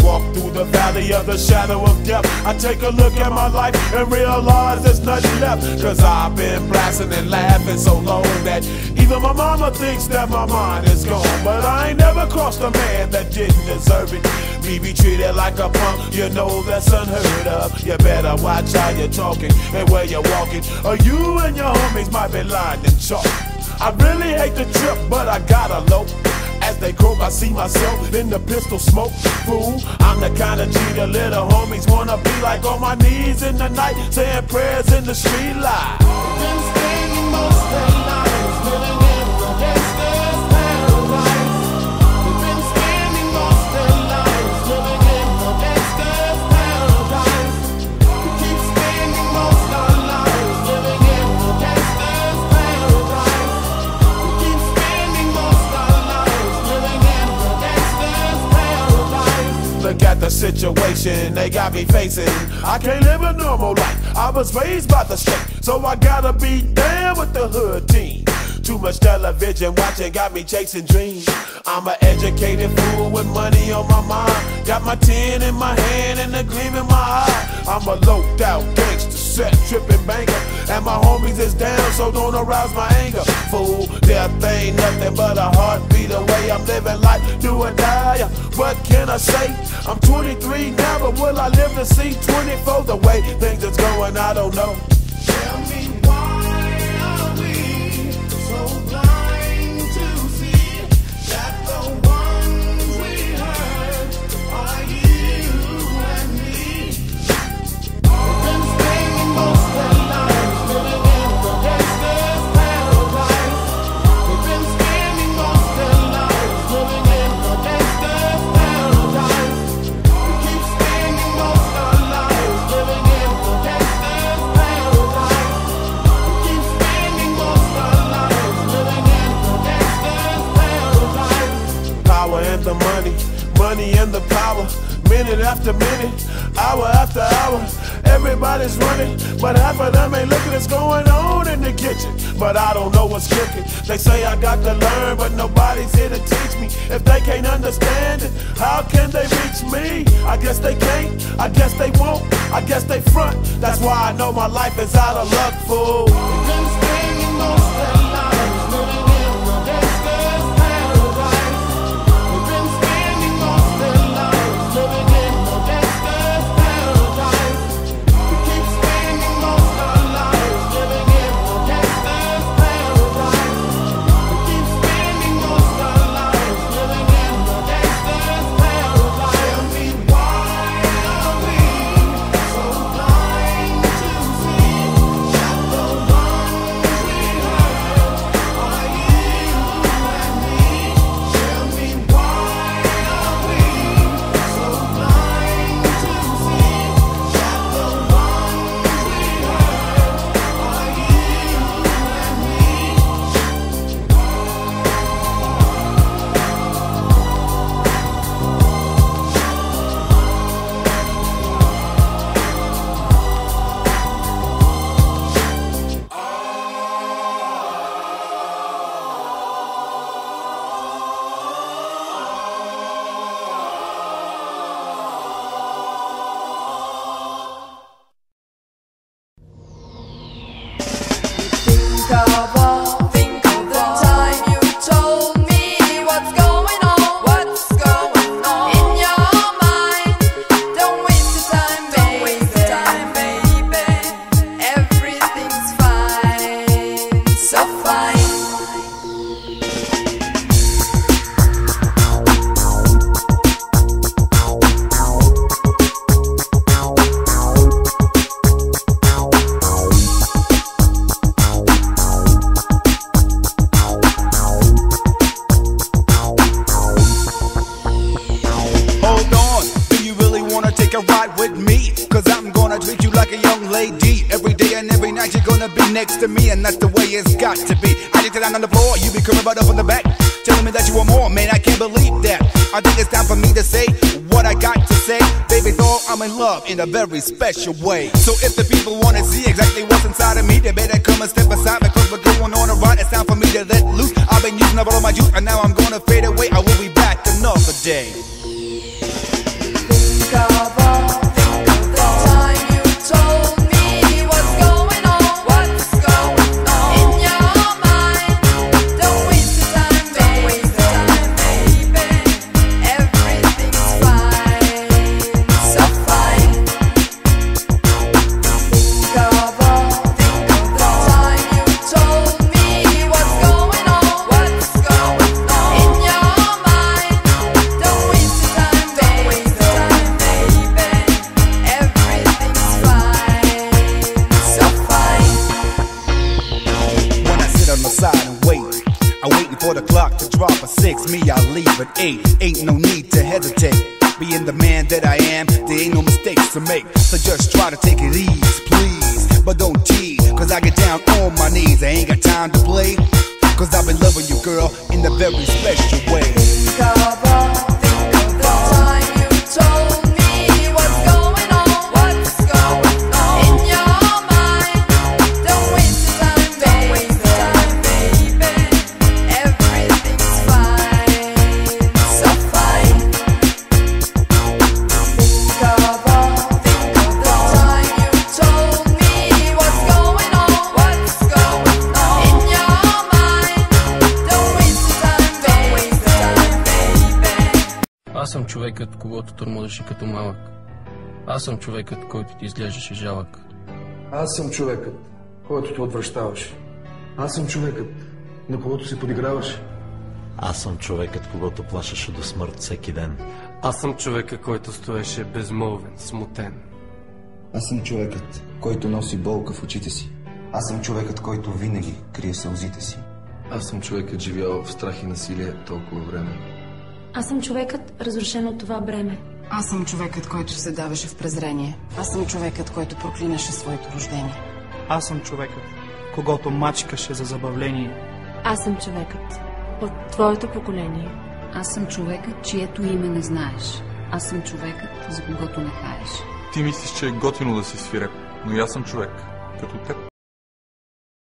walk through the valley of the shadow of death, I take a look at my life and realize there's nothing left. Cause I've been blasting and laughing so long that even my mama thinks that my mind is gone. But I ain't never crossed a man that didn't deserve it. Me be treated like a punk, you know that's unheard of. You better watch how you're talking and where you're walking, or you and your homies might be lying in chalk. I really hate the trip, but I gotta low. As they croak, I see myself in the pistol smoke. Fool, I'm the kind of G the little homies wanna be like, on my knees in the night, saying prayers in the street light. Been spending most their lives living in the gangster's paradise. We've been spending most their lives living in the gangster's paradise. We keep spending most our lives living in the gangster's paradise. We keep spending most our lives living in the gangster's paradise. Look at the situation they got me facing. I can't live a normal life. I was raised by the state, so I gotta be down with the hood team. Too much television watching got me chasing dreams. I'm an educated fool with money on my mind. Got my tin in my hand and a gleam in my eye. I'm a loped out gangster, set tripping banker, and my homies is down, so don't arouse my anger. Fool, death ain't nothing but a heartbeat away. I'm living life, do or die. What can I say? I'm 23 now, but will I live to see 24? The way things is going, I don't know. Tell me, why are we so blind to see that the ones we hurt are you and me? We've been spending most their lives living in the gangster's paradise. We've been spending most their lives living in the gangster's paradise. We keep spending most our lives living in the gangster's paradise. We keep spending most our lives living in the gangster's paradise. Power and the money, money and the power. Minute after minute, hour after hour, everybody's running, but half of them ain't looking what's going on in the kitchen. But I don't know what's cooking. They say I got to learn, but nobody's here to teach me. If they can't understand it, how can they reach me? I guess they can't, I guess they won't, I guess they front. That's why I know my life is out of luck, fool. We've been spending most their lives living in the gangster's paradise. We've been spending most their lives living in the gangster's paradise. We keep spending most our lives living in the gangster's paradise. We keep spending most our lives living in the gangster's paradise. Tell me, why are we so blind to see that the ones we hurt are you and me? Tell me, why are we so blind to see that the ones we hurt are you and me? Think of the time you told me what's going on in your mind. Don't waste your time, baby. Everything's fine, so fine. Hold on, do you really wanna take a ride with me? Cause I'm gonna treat you like a young lady. Every day and every night you're gonna be next to me, and that's the way it's got to be. I get down on the floor, you be coming right up on the back, telling me that you want more, man, I can't believe that. I think it's time for me to say what I got to say. Baby doll, I'm in love in a very special way. So if the people wanna see exactly what's inside of me, they better come and step aside, because we're going on a ride. It's time for me to let loose. I've been using up all of my juice, and now I'm gonna fade away. I will be back another day. Ain't no need to hesitate. Being the man that I am, there ain't no mistakes to make. So just try to take it easy, please. But don't tease, cause I get down on my knees. I ain't got time to play, cause I've been loving you, girl, in a very special way. Think of the time you told me what's going on, what's going on in your mind. Don't waste your time, baby. Everything's fine, so fine. Think of the time you told me what's going on, what's going on in your mind. Don't waste your time, baby. Аз съм човекът, когото тормозеше като малък. Аз съм човекът, който ти изглеждаше жалък. Аз съм човекът, който те отвръщаваше. Аз съм човекът, на когото се подиграваше. Аз съм човекът, когото плашеше до смърт всеки ден. Аз съм човека, който стоеше безмолвен, смутен. Аз съм човекът, който носи болка в очите си. Аз съм човекът, който винаги крие сълзите си. Аз съм човекът, живял в страх и насилие толкова време. Аз съм човекът, разрушен от това бреме. Аз съм човекът, който се даваше в презрение. Аз съм човекът, който проклинаше своето рождение. Аз съм човекът, когото мачкаше за забавление. Аз съм човекът от твоето поколение. Аз съм човекът, чието име не знаеш. Аз съм човекът, за когото не хаеш. Ти мислиш, че е готино да си свиреп, но и аз съм човек, като теб.